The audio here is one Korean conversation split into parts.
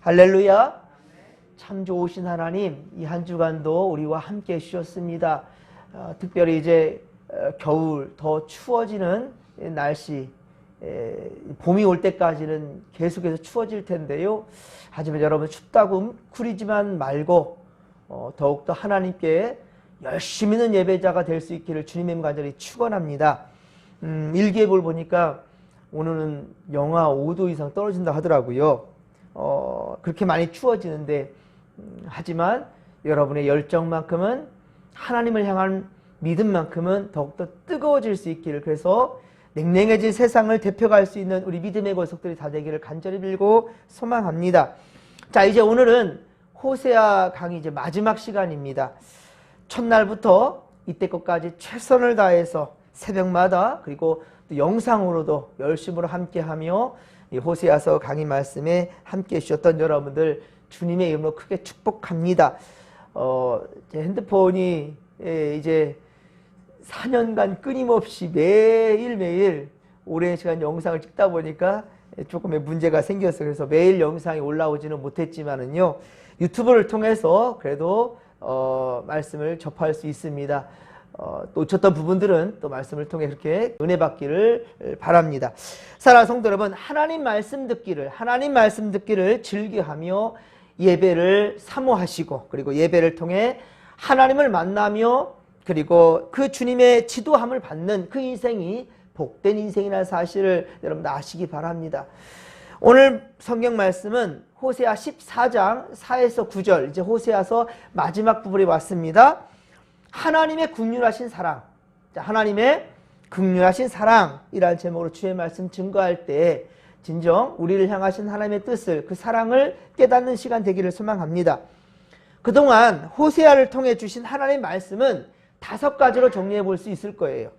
할렐루야. 참 좋으신 하나님, 이 한 주간도 우리와 함께 해주셨습니다. 특별히 이제 겨울 더 추워지는 날씨, 봄이 올 때까지는 계속해서 추워질 텐데요. 하지만 여러분 춥다고 웅크리지만 말고 더욱더 하나님께 열심히 있는 예배자가 될 수 있기를 주님의 간절히 축원합니다. 일기예보를 보니까 오늘은 영하 5도 이상 떨어진다 하더라고요. 그렇게 많이 추워지는데 하지만 여러분의 열정만큼은 하나님을 향한 믿음만큼은 더욱더 뜨거워질 수 있기를, 그래서 냉랭해진 세상을 대표할 수 있는 우리 믿음의 권속들이 다 되기를 간절히 빌고 소망합니다. 자, 이제 오늘은 호세아 강의 이제 마지막 시간입니다. 첫날부터 이때까지 최선을 다해서 새벽마다 그리고 또 영상으로도 열심으로 함께하며 이 호세아서 강의 말씀에 함께 해주셨던 여러분들 주님의 이름으로 크게 축복합니다. 제 핸드폰이 이제 4년간 끊임없이 매일매일 오랜 시간 영상을 찍다 보니까 조금의 문제가 생겼어요. 그래서 매일 영상이 올라오지는 못했지만은요, 유튜브를 통해서 그래도 말씀을 접할 수 있습니다. 놓쳤던 부분들은 또 말씀을 통해 그렇게 은혜 받기를 바랍니다. 사랑하는 성도 여러분, 하나님 말씀 듣기를 즐겨하며 예배를 사모하시고, 그리고 예배를 통해 하나님을 만나며 그리고 그 주님의 지도함을 받는 그 인생이 복된 인생이라는 사실을 여러분 아시기 바랍니다. 오늘 성경 말씀은 호세아 14장 4에서 9절, 이제 호세아서 마지막 부분에 왔습니다. 하나님의 긍휼하신 사랑, 하나님의 긍휼하신 사랑이라는 제목으로 주의 말씀 증거할 때 진정 우리를 향하신 하나님의 뜻을, 그 사랑을 깨닫는 시간 되기를 소망합니다. 그동안 호세아를 통해 주신 하나님의 말씀은 5가지로 정리해 볼 수 있을 거예요.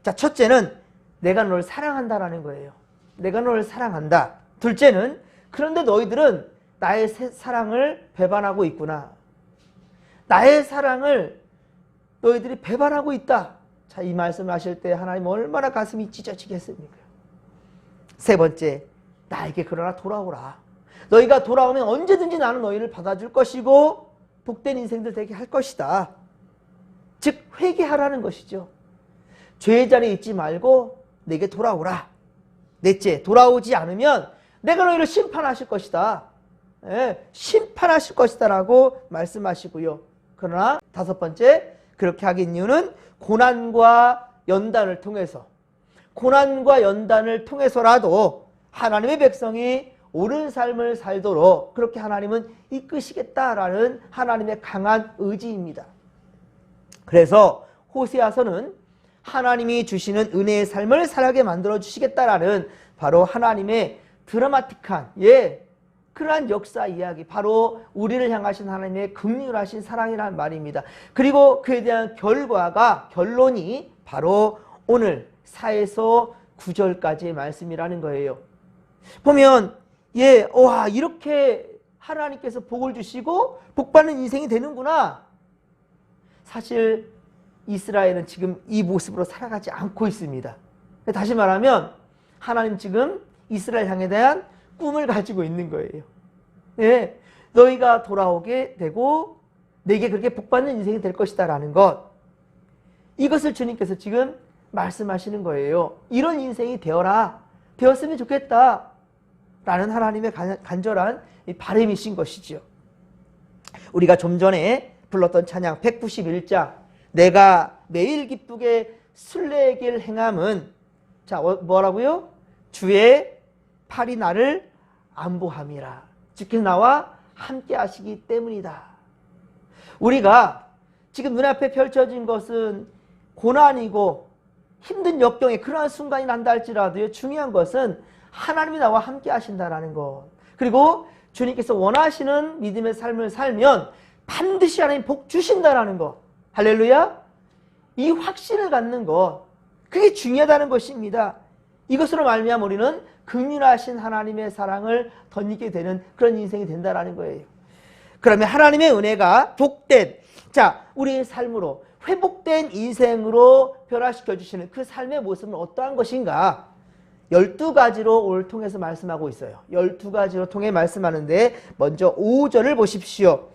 자, 첫째는 내가 너를 사랑한다라는 거예요. 내가 너를 사랑한다. 둘째는 그런데 너희들은 나의 사랑을 배반하고 있구나. 나의 사랑을 너희들이 배반하고 있다. 자, 이 말씀을 하실 때 하나님 얼마나 가슴이 찢어지겠습니까? 세 번째, 나에게 그러나 돌아오라. 너희가 돌아오면 언제든지 나는 너희를 받아줄 것이고 복된 인생들 되게 할 것이다. 즉 회개하라는 것이죠. 죄의 자리에 있지 말고 내게 돌아오라. 넷째, 돌아오지 않으면 내가 너희를 심판하실 것이다. 심판하실 것이다 라고 말씀하시고요. 그러나 5번째, 그렇게 하긴 이유는 고난과 연단을 통해서라도 하나님의 백성이 옳은 삶을 살도록 그렇게 하나님은 이끄시겠다라는 하나님의 강한 의지입니다. 그래서 호세아서는 하나님이 주시는 은혜의 삶을 살게 만들어 주시겠다라는 바로 하나님의 드라마틱한 그러한 역사 이야기, 바로 우리를 향하신 하나님의 긍휼하신 사랑이라는 말입니다. 그리고 그에 대한 결론이 바로 오늘 4에서 9절까지의 말씀이라는 거예요. 보면 와, 이렇게 하나님께서 복을 주시고 복받는 인생이 되는구나. 사실 이스라엘은 지금 이 모습으로 살아가지 않고 있습니다. 다시 말하면 하나님 지금 이스라엘 향에 대한 꿈을 가지고 있는 거예요. 너희가 돌아오게 되고 내게 그렇게 복받는 인생이 될 것이다 라는 것, 이것을 주님께서 지금 말씀하시는 거예요. 이런 인생이 되었으면 좋겠다 라는 하나님의 간절한 바람이신 것이죠. 우리가 좀 전에 불렀던 찬양 191장 내가 매일 기쁘게 순례의 행함은, 자, 뭐라고요? 주의 팔이 나를 안보함이라. 주께서 나와 함께 하시기 때문이다. 우리가 지금 눈앞에 펼쳐진 것은 고난이고 힘든 역경에 그러한 순간이 난다 할지라도요, 중요한 것은 하나님이 나와 함께 하신다라는 것, 그리고 주님께서 원하시는 믿음의 삶을 살면 반드시 하나님 복 주신다라는 것, 할렐루야. 이 확신을 갖는 것, 그게 중요하다는 것입니다. 이것으로 말미암아 우리는 긍휼하신 하나님의 사랑을 덧입게 되는 그런 인생이 된다라는 거예요. 그러면 하나님의 은혜가 복된, 자, 우리의 삶으로 회복된 인생으로 변화시켜 주시는 그 삶의 모습은 어떠한 것인가? 12가지로 오늘 통해서 말씀하고 있어요. 12가지로 통해 말씀하는데 먼저 5절을 보십시오.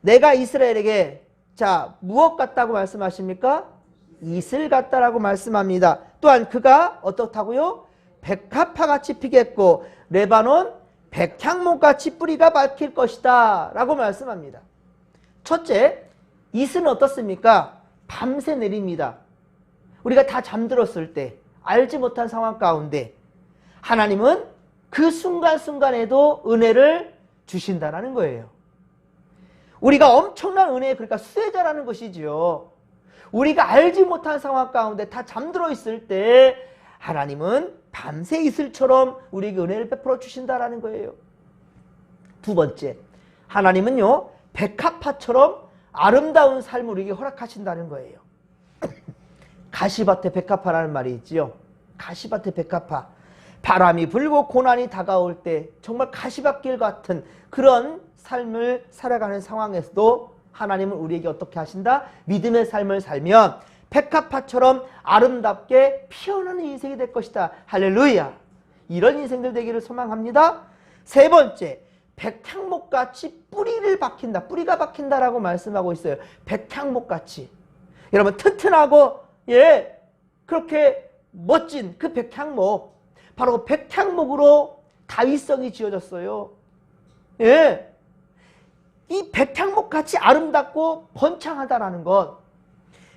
내가 이스라엘에게 자 무엇 같다고 말씀하십니까? 이슬 같다라고 말씀합니다. 또한 그가 어떻다고요? 백합화같이 피겠고 레바논 백향목같이 뿌리가 밝힐 것이다 라고 말씀합니다. 첫째, 이슬은 어떻습니까? 밤새 내립니다. 우리가 다 잠들었을 때 알지 못한 상황 가운데 하나님은 그 순간순간에도 은혜를 주신다는 거예요. 우리가 엄청난 은혜의 그러니까 수혜자라는 것이지요. 우리가 알지 못한 상황 가운데 다 잠들어 있을 때 하나님은 밤새 이슬처럼 우리에게 은혜를 베풀어 주신다는 거예요. 두 번째, 하나님은요 백합화처럼 아름다운 삶을 우리에게 허락하신다는 거예요. 가시밭에 백합화라는 말이 있지요. 가시밭에 백합화. 바람이 불고 고난이 다가올 때 정말 가시밭길 같은 그런 삶을 살아가는 상황에서도 하나님은 우리에게 어떻게 하신다? 믿음의 삶을 살면 백합화처럼 아름답게 피어나는 인생이 될 것이다. 할렐루야. 이런 인생들 되기를 소망합니다. 세 번째, 백향목같이 뿌리를 박힌다. 뿌리가 박힌다라고 말씀하고 있어요. 백향목같이. 여러분 튼튼하고 그렇게 멋진 그 백향목, 바로 백향목으로 다윗성이 지어졌어요. 이 백향목같이 아름답고 번창하다라는 것,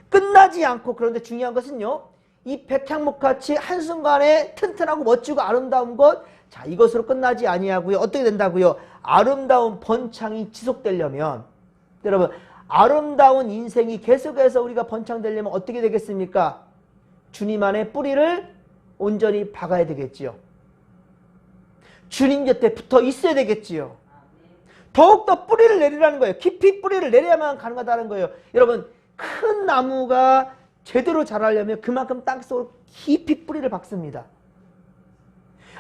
끝나지 않고, 그런데 중요한 것은요 이 백향목같이 한순간에 튼튼하고 멋지고 아름다운 것, 자 이것으로 끝나지 아니하고요 어떻게 된다고요? 아름다운 번창이 지속되려면, 여러분 아름다운 인생이 계속해서 우리가 번창되려면 어떻게 되겠습니까? 주님 안에 뿌리를 온전히 박아야 되겠지요. 주님 곁에 붙어 있어야 되겠지요. 더욱더 뿌리를 내리라는 거예요. 깊이 뿌리를 내려야만 가능하다는 거예요. 여러분 큰 나무가 제대로 자라려면 그만큼 땅속으로 깊이 뿌리를 박습니다.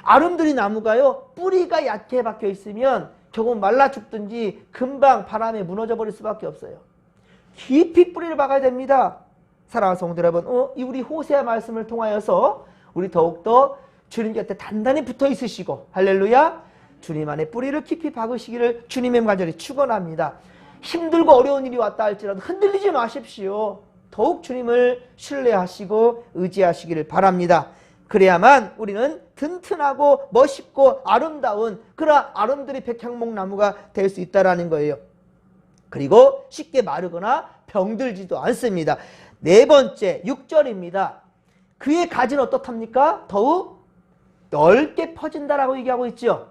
아름드리 나무가요 뿌리가 얕게 박혀 있으면 조금 말라 죽든지 금방 바람에 무너져 버릴 수밖에 없어요. 깊이 뿌리를 박아야 됩니다. 사랑하는 성도 여러분, 우리 호세아 말씀을 통하여서 우리 더욱더 주님 곁에 단단히 붙어 있으시고, 할렐루야, 주님 안에 뿌리를 깊이 박으시기를 주님의 간절히 축원합니다. 힘들고 어려운 일이 왔다 할지라도 흔들리지 마십시오. 더욱 주님을 신뢰하시고 의지하시기를 바랍니다. 그래야만 우리는 튼튼하고 멋있고 아름다운 그런 아름드리 백향목 나무가 될 수 있다는 거예요. 그리고 쉽게 마르거나 병들지도 않습니다. 네 번째 6절입니다. 그의 가지는 어떻답니까? 더욱 넓게 퍼진다라고 얘기하고 있죠.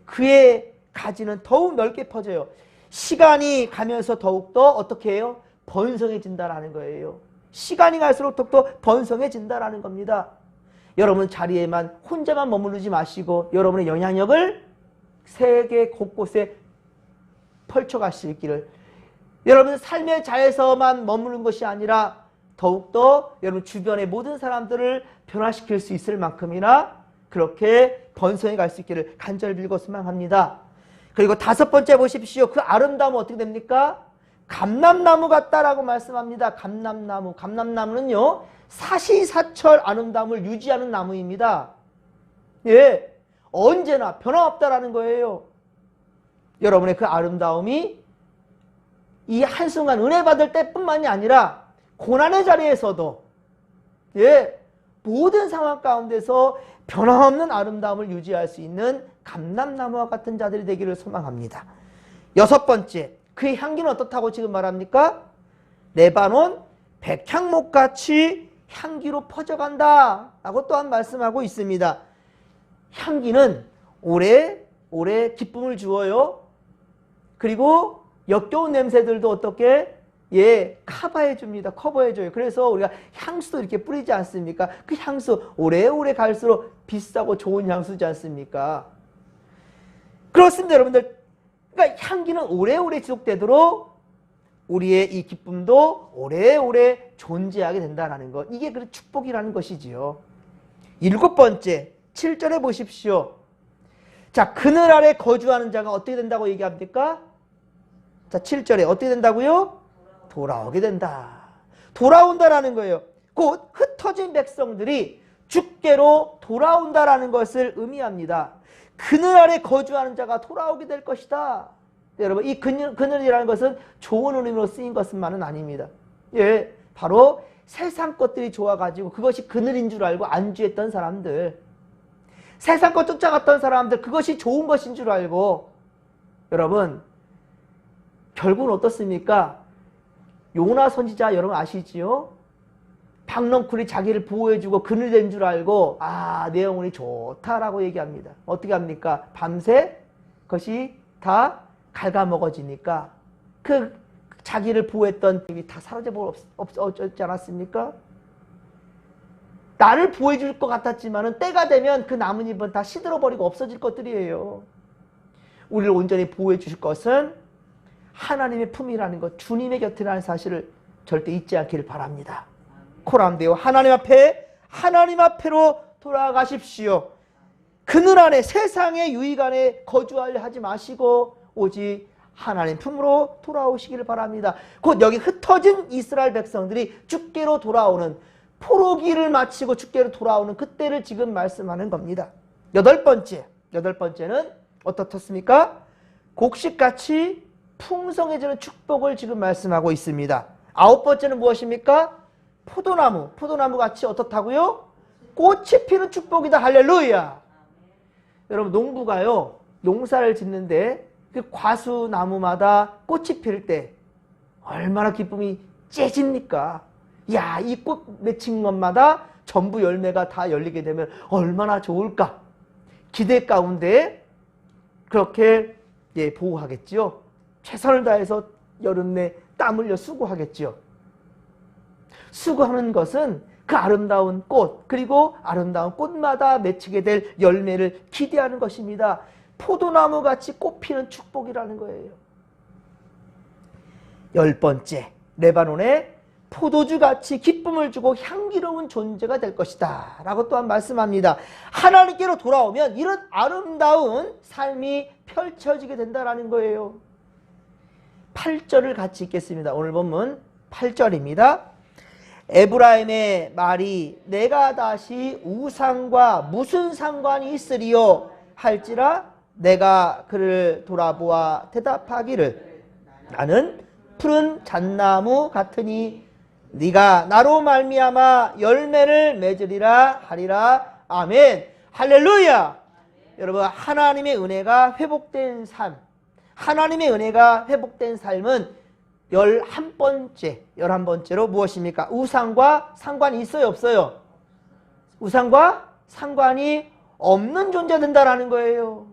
그의 가지는 더욱 넓게 퍼져요. 시간이 가면서 더욱더 어떻게 해요? 번성해진다라는 거예요. 시간이 갈수록 더욱더 번성해진다라는 겁니다. 여러분 자리에만 혼자만 머무르지 마시고 여러분의 영향력을 세계 곳곳에 펼쳐가실 길을, 여러분 삶의 자에서만 머무는 것이 아니라 더욱더 여러분 주변의 모든 사람들을 변화시킬 수 있을 만큼이나 그렇게 번성해 갈 수 있기를 간절히 빌고 소망합니다. 그리고 다섯 번째 보십시오. 그 아름다움은 어떻게 됩니까? 감람나무 같다라고 말씀합니다. 감람나무. 감람나무는요 사시사철 아름다움을 유지하는 나무입니다. 언제나 변함없다라는 거예요. 여러분의 그 아름다움이 이 한순간 은혜 받을 때뿐만이 아니라 고난의 자리에서도 모든 상황 가운데서 변함없는 아름다움을 유지할 수 있는 감람나무와 같은 자들이 되기를 소망합니다. 여섯 번째, 그의 향기는 어떻다고 지금 말합니까? 레바논 백향목같이 향기로 퍼져간다 라고 또한 말씀하고 있습니다. 향기는 오래 기쁨을 주어요. 그리고 역겨운 냄새들도 어떻게 커버해 줍니다. 커버해 줘요. 그래서 우리가 향수도 이렇게 뿌리지 않습니까? 그 향수 오래오래 갈수록 비싸고 좋은 향수지 않습니까? 그렇습니다, 여러분들. 그러니까 향기는 오래오래 지속되도록 우리의 이 기쁨도 오래오래 존재하게 된다는 것. 이게 그 축복이라는 것이지요. 일곱 번째, 7절에 보십시오. 자, 그늘 아래 거주하는 자가 어떻게 된다고 얘기합니까? 자, 7절에 어떻게 된다고요? 돌아오게 된다. 돌아온다라는 거예요. 곧 흩어진 백성들이 주께로 돌아온다라는 것을 의미합니다. 그늘 아래 거주하는 자가 돌아오게 될 것이다. 여러분, 이 그늘이라는 것은 좋은 의미로 쓰인 것만은 아닙니다. 예, 바로 세상 것들이 좋아가지고 그것이 그늘인 줄 알고 안주했던 사람들, 세상 것 쫓아갔던 사람들, 그것이 좋은 것인 줄 알고, 여러분, 결국은 어떻습니까? 요나 선지자 여러분 아시지요? 박넝쿨이 자기를 보호해주고 그늘 된 줄 알고, 아, 내 영혼이 좋다라고 얘기합니다. 어떻게 합니까? 밤새 그것이 다 갉아먹어지니까 그 자기를 보호했던 힘이 다 사라져 없지 않았습니까? 나를 보호해줄 것 같았지만 때가 되면 그 나뭇잎은 다 시들어버리고 없어질 것들이에요. 우리를 온전히 보호해 주실 것은 하나님의 품이라는 것, 주님의 곁이라는 사실을 절대 잊지 않기를 바랍니다. 코람데오, 하나님 앞에로 돌아가십시오. 그늘 안에, 세상의 유익 안에 거주하려 하지 마시고 오직 하나님 품으로 돌아오시기를 바랍니다. 곧 여기 흩어진 이스라엘 백성들이 주께로 돌아오는, 포로기를 마치고 주께로 돌아오는 그때를 지금 말씀하는 겁니다. 여덟 번째는 어떻습니까? 곡식같이 풍성해지는 축복을 지금 말씀하고 있습니다. 아홉 번째는 무엇입니까? 포도나무 같이 어떻다고요? 꽃이 피는 축복이다. 할렐루야. 여러분, 농부가요, 농사를 짓는데 그 과수나무마다 꽃이 필 때 얼마나 기쁨이 째집니까? 야, 이 꽃 맺힌 것마다 전부 열매가 다 열리게 되면 얼마나 좋을까? 기대 가운데 그렇게 보호하겠지요. 최선을 다해서 여름 내 땀 흘려 수고하겠지요. 수고하는 것은 그 아름다운 꽃, 그리고 아름다운 꽃마다 맺히게 될 열매를 기대하는 것입니다. 포도나무같이 꽃피는 축복이라는 거예요. 열 번째, 레바논에 포도주같이 기쁨을 주고 향기로운 존재가 될 것이다 라고 또한 말씀합니다. 하나님께로 돌아오면 이런 아름다운 삶이 펼쳐지게 된다는 거예요. 8절을 같이 읽겠습니다. 오늘 본문 8절입니다. 에브라임의 말이 내가 다시 우상과 무슨 상관이 있으리요 할지라 내가 그를 돌아보아 대답하기를 나는 푸른 잣나무 같으니 네가 나로 말미암아 열매를 맺으리라 하리라. 아멘. 할렐루야. 여러분, 하나님의 은혜가 회복된 삶, 하나님의 은혜가 회복된 삶은 11번째로 무엇입니까? 우상과 상관이 있어요, 없어요? 우상과 상관이 없는 존재 된다라는 거예요.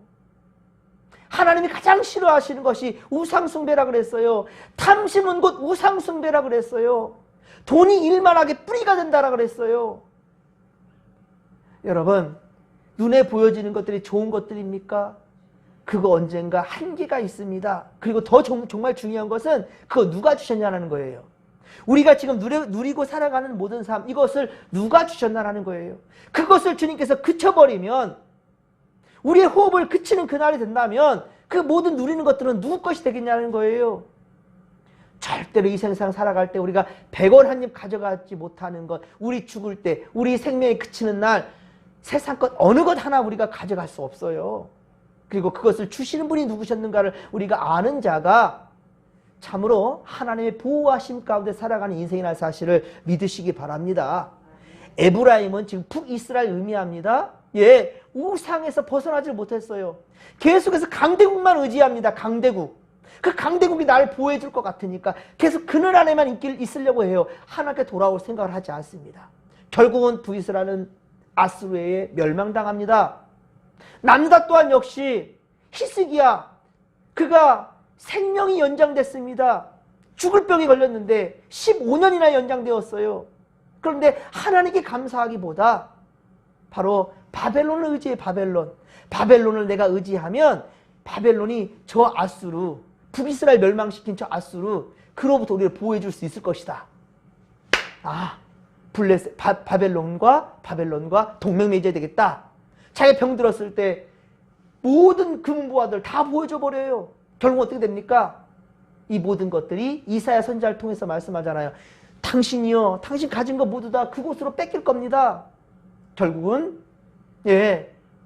하나님이 가장 싫어하시는 것이 우상숭배라 그랬어요. 탐심은 곧 우상숭배라 그랬어요. 돈이 일만하게 뿌리가 된다라 그랬어요. 여러분, 눈에 보여지는 것들이 좋은 것들입니까? 그거 언젠가 한계가 있습니다. 그리고 더 정말 중요한 것은 그거 누가 주셨냐는 거예요. 우리가 지금 누리고 살아가는 모든 삶, 이것을 누가 주셨나라는 거예요. 그것을 주님께서 그쳐버리면, 우리의 호흡을 그치는 그날이 된다면 그 모든 누리는 것들은 누구 것이 되겠냐는 거예요. 절대로 이 세상 살아갈 때 우리가 100원 한 입 가져가지 못하는 것, 우리 죽을 때, 우리 생명이 그치는 날 세상 것 어느 것 하나 우리가 가져갈 수 없어요. 그리고 그것을 주시는 분이 누구셨는가를 우리가 아는 자가 참으로 하나님의 보호하심 가운데 살아가는 인생이라는 사실을 믿으시기 바랍니다. 에브라임은 지금 북이스라엘 의미합니다. 예, 우상에서 벗어나질 못했어요. 계속해서 강대국만 의지합니다. 강대국. 그 강대국이 나를 보호해 줄 것 같으니까 계속 그늘 안에만 있으려고 해요. 하나님께 돌아올 생각을 하지 않습니다. 결국은 북이스라엘은 아수르에 멸망당합니다. 남유다 또한 역시 히스기야, 그가 생명이 연장됐습니다. 죽을 병이 걸렸는데 15년이나 연장되었어요. 그런데 하나님께 감사하기보다 바로 바벨론을 의지해. 바벨론을 내가 의지하면 바벨론이 저 아수르, 북이스라엘 멸망시킨 저 아수르, 그로부터 우리를 보호해 줄 수 있을 것이다. 바벨론과 동맹 맺어야 되겠다. 자기 병 들었을 때 모든 금부와들 다 보여줘 버려요. 결국 어떻게 됩니까? 이 모든 것들이 이사야 선지자를 통해서 말씀하잖아요. 당신이요, 당신 가진 거 모두 다 그곳으로 뺏길 겁니다. 결국은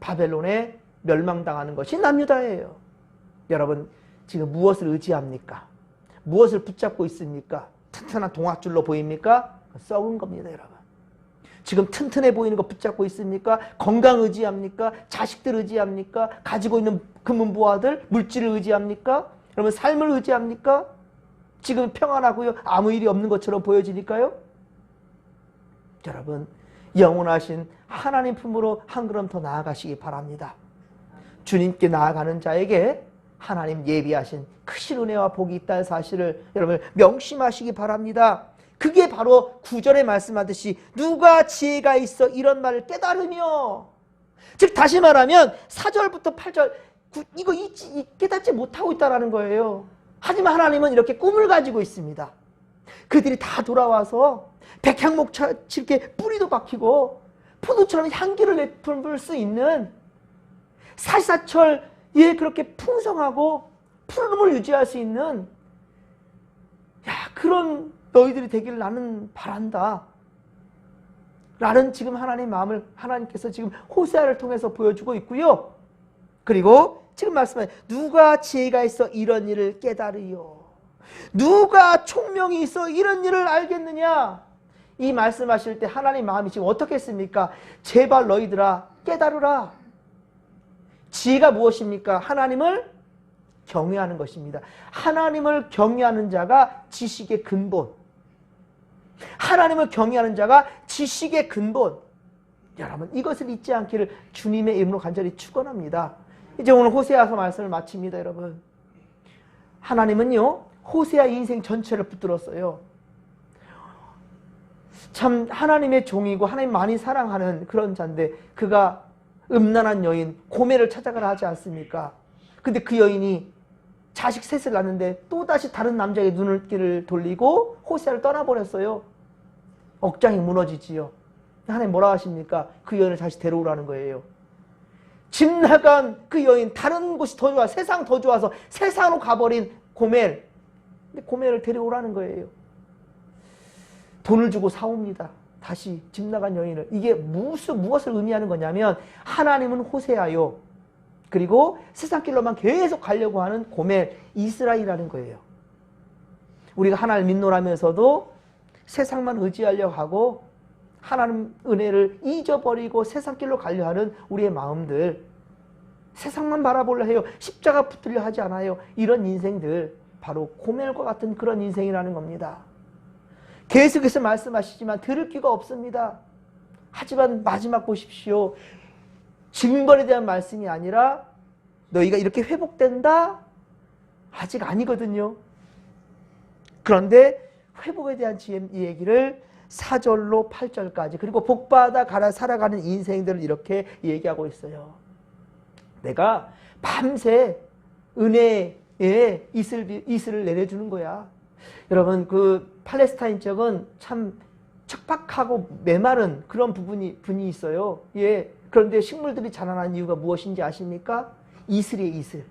바벨론에 멸망당하는 것이 남유다예요. 여러분 지금 무엇을 의지합니까? 무엇을 붙잡고 있습니까? 튼튼한 동아줄로 보입니까? 썩은 겁니다, 여러분. 지금 튼튼해 보이는 거 붙잡고 있습니까? 건강 의지합니까? 자식들 의지합니까? 가지고 있는 금은보화들, 물질을 의지합니까? 여러분 삶을 의지합니까? 지금 평안하고요. 아무 일이 없는 것처럼 보여지니까요. 여러분 영원하신 하나님 품으로 한 걸음 더 나아가시기 바랍니다. 주님께 나아가는 자에게 하나님 예비하신 크신 은혜와 복이 있다는 사실을 여러분 명심하시기 바랍니다. 그게 바로 9절에 말씀하듯이 누가 지혜가 있어 이런 말을 깨달으며, 즉 다시 말하면 4절부터 8절 이거 깨닫지 못하고 있다는 거예요. 하지만 하나님은 이렇게 꿈을 가지고 있습니다. 그들이 다 돌아와서 백향목처럼 이렇게 뿌리도 박히고 포도처럼 향기를 내뿜을 수 있는 사시사철에 그렇게 풍성하고 푸름을 유지할 수 있는 그런 너희들이 되기를 나는 바란다 라는 지금 하나님의 마음을 하나님께서 지금 호세아를 통해서 보여주고 있고요. 그리고 지금 말씀하신 누가 지혜가 있어 이런 일을 깨달으요, 누가 총명이 있어 이런 일을 알겠느냐. 이 말씀하실 때 하나님 마음이 지금 어떻게 했습니까? 제발 너희들아 깨달으라. 지혜가 무엇입니까? 하나님을 경외하는 것입니다. 하나님을 경외하는 자가 지식의 근본, 하나님을 경외하는 자가 지식의 근본. 여러분 이것을 잊지 않기를 주님의 이름으로 간절히 축원합니다. 이제 오늘 호세아서 말씀을 마칩니다. 여러분 하나님은요 호세아 인생 전체를 붙들었어요. 참 하나님의 종이고 하나님 많이 사랑하는 그런 자인데 그가 음란한 여인 고멜을 찾아가라 하지 않습니까? 근데 그 여인이 자식 셋을 낳는데 또다시 다른 남자에게 눈을 돌리고 호세아를 떠나버렸어요. 억장이 무너지지요. 하나님 뭐라 하십니까? 그 여인을 다시 데려오라는 거예요. 집 나간 그 여인, 다른 곳이 더 좋아, 세상 더 좋아서 세상으로 가버린 고멜, 근데 고멜을 데려오라는 거예요. 돈을 주고 사옵니다. 다시 집 나간 여인을. 이게 무엇을 의미하는 거냐면 하나님은 호세아요, 그리고 세상 길로만 계속 가려고 하는 고멜, 이스라엘이라는 거예요. 우리가 하나님을 믿노라면서도 세상만 의지하려고 하고 하나님 은혜를 잊어버리고 세상 길로 가려 하는 우리의 마음들, 세상만 바라보려 해요. 십자가 붙들려 하지 않아요. 이런 인생들 바로 고멜과 같은 그런 인생이라는 겁니다. 계속해서 말씀하시지만 들을 귀가 없습니다. 하지만 마지막 보십시오. 징벌에 대한 말씀이 아니라 너희가 이렇게 회복된다? 아직 아니거든요. 그런데 회복에 대한 이 얘기를 4절로 8절까지 그리고 복받아 살아가는 인생들을 이렇게 얘기하고 있어요. 내가 밤새 은혜의 이슬을 내려주는 거야. 여러분 그 팔레스타인 지역은 참 척박하고 메마른 그런 분이 있어요. 그런데 식물들이 자라나는 이유가 무엇인지 아십니까? 이슬이에요.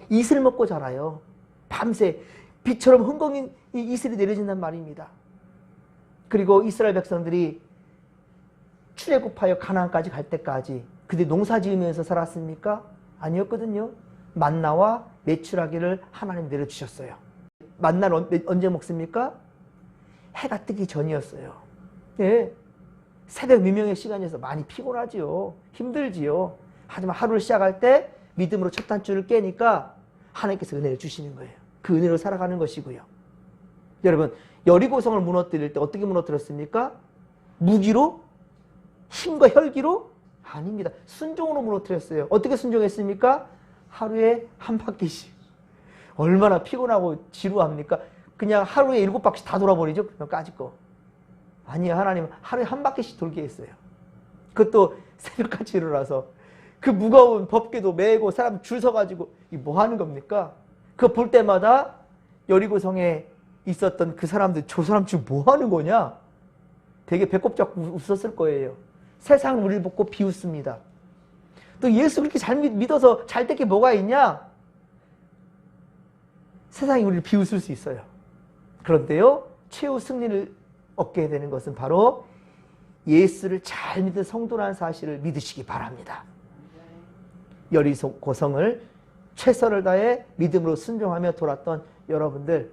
이슬 먹고 자라요. 밤새 비처럼 흥건히 이슬이 내려진단 말입니다. 그리고 이스라엘 백성들이 출애굽하여 가나안까지 갈 때까지 그들이 농사 지으면서 살았습니까? 아니었거든요. 만나와 메추라기를 하나님 내려주셨어요. 만나는 언제 먹습니까? 해가 뜨기 전이었어요. 새벽 미명의 시간이어서 많이 피곤하지요. 힘들지요. 하지만 하루를 시작할 때 믿음으로 첫 단추를 깨니까 하나님께서 은혜를 주시는 거예요. 그 은혜로 살아가는 것이고요. 여러분 여리고성을 무너뜨릴 때 어떻게 무너뜨렸습니까? 무기로? 힘과 혈기로? 아닙니다. 순종으로 무너뜨렸어요. 어떻게 순종했습니까? 하루에 한 바퀴씩. 얼마나 피곤하고 지루합니까? 그냥 하루에 7바퀴 다 돌아버리죠? 그러면 까짓 거. 아니요. 하나님은 하루에 한 바퀴씩 돌게 했어요. 그것도 새벽같이 일어나서 그 무거운 법궤도 메고 사람 줄 서가지고 이 뭐 하는 겁니까? 그거 볼 때마다 여리고성에 있었던 그 사람들, 저 사람 지금 뭐 하는 거냐? 되게 배꼽 잡고 웃었을 거예요. 세상 우리를 보고 비웃습니다. 또 예수 그렇게 잘 믿어서 잘 될 게 뭐가 있냐? 세상이 우리를 비웃을 수 있어요. 그런데요, 최후 승리를 얻게 되는 것은 바로 예수를 잘 믿은 성도라는 사실을 믿으시기 바랍니다. 여리고성을 최선을 다해 믿음으로 순종하며 돌았던 여러분들,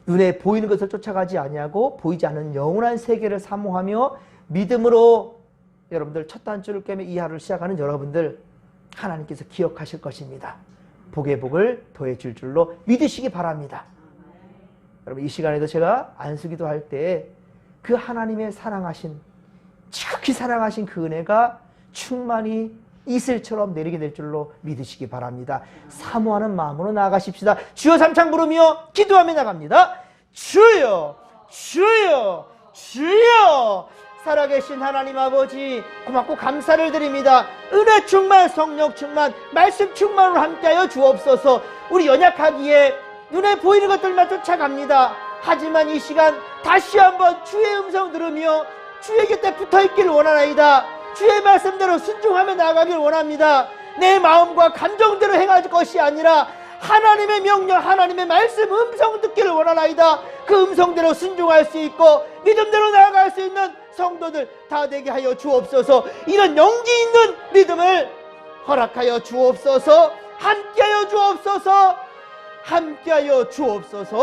눈에 보이는 것을 쫓아가지 아니하고 보이지 않는 영원한 세계를 사모하며 믿음으로 여러분들 첫 단추를 꿰며 이 하루를 시작하는 여러분들, 하나님께서 기억하실 것입니다. 복의 복을 더해줄 줄로 믿으시기 바랍니다. 여러분, 이 시간에도 제가 안수기도 할 때 그 하나님의 사랑하신, 지극히 사랑하신 그 은혜가 충만히 이슬처럼 내리게 될 줄로 믿으시기 바랍니다. 사모하는 마음으로 나아가십시다. 주여 삼창 부르며 기도하며 나갑니다. 주여, 주여, 주여. 살아계신 하나님 아버지, 고맙고 감사를 드립니다. 은혜 충만, 성령 충만, 말씀 충만으로 함께하여 주옵소서. 우리 연약하기에 눈에 보이는 것들만 쫓아갑니다. 하지만 이 시간 다시 한번 주의 음성 들으며 주의 곁에 붙어있기를 원하나이다. 주의 말씀대로 순종하며 나아가길 원합니다. 내 마음과 감정대로 행할 것이 아니라 하나님의 명령, 하나님의 말씀 음성 듣기를 원하나이다. 그 음성대로 순종할 수 있고 믿음대로 나아갈 수 있는 성도들 다 되게 하여 주옵소서. 이런 용기 있는 믿음을 허락하여 주옵소서. 함께하여 주옵소서. 함께하여 주옵소서.